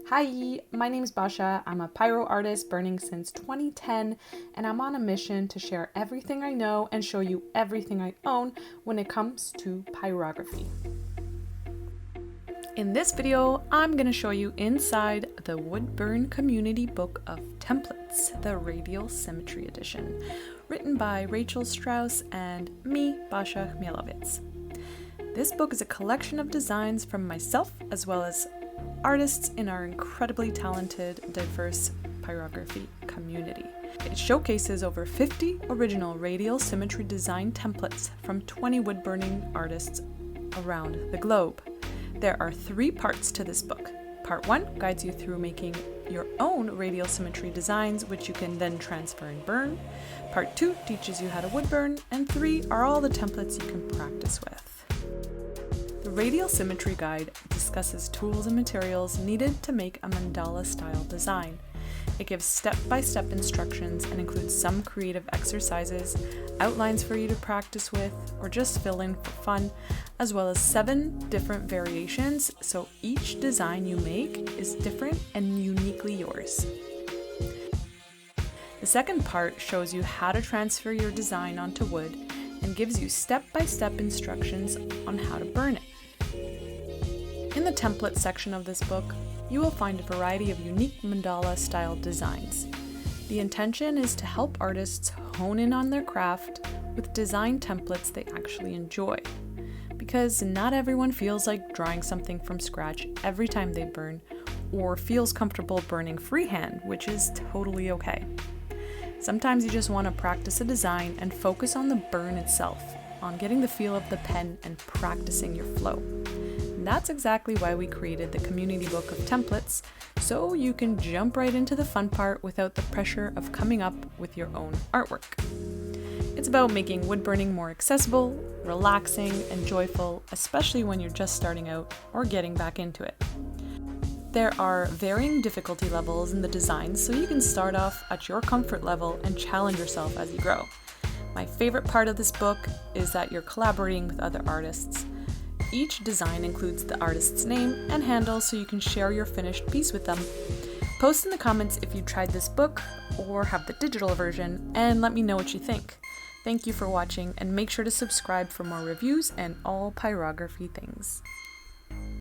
Hi, my name is Basha. I'm a pyro artist burning since 2010, and I'm on a mission to share everything I know and show you everything I own when it comes to pyrography. In this video, I'm going to show you inside the Woodburn Community Book of Templates, the Radial Symmetry edition, written by Rachel Strauss and me, Basha Khmielovitz. This book is a collection of designs from myself as well as artists in our incredibly talented, diverse pyrography community. It showcases over 50 original radial symmetry design templates from 20 woodburning artists around the globe. There are 3 parts to this book. Part 1 guides you through making your own radial symmetry designs, which you can then transfer and burn. Part 2 teaches you how to woodburn, and 3 are all the templates you can practice with. The Radial Symmetry Guide discusses tools and materials needed to make a mandala-style design. It gives step-by-step instructions and includes some creative exercises, outlines for you to practice with, or just fill in for fun, as well as 7 different variations, so each design you make is different and uniquely yours. The second part shows you how to transfer your design onto wood and gives you step-by-step instructions on how to burn it. In the template section of this book, you will find a variety of unique mandala-style designs. The intention is to help artists hone in on their craft with design templates they actually enjoy, because not everyone feels like drawing something from scratch every time they burn, or feels comfortable burning freehand, which is totally okay. Sometimes you just want to practice a design and focus on the burn itself, on getting the feel of the pen and practicing your flow. And that's exactly why we created the Community Book of Templates, so you can jump right into the fun part without the pressure of coming up with your own artwork. It's about making woodburning more accessible, relaxing, and joyful, especially when you're just starting out or getting back into it. There are varying difficulty levels in the designs, so you can start off at your comfort level and challenge yourself as you grow. My favorite part of this book is that you're collaborating with other artists. Each design includes the artist's name and handle, so you can share your finished piece with them. Post in the comments if you tried this book or have the digital version, and let me know what you think. Thank you for watching, and make sure to subscribe for more reviews and all pyrography things.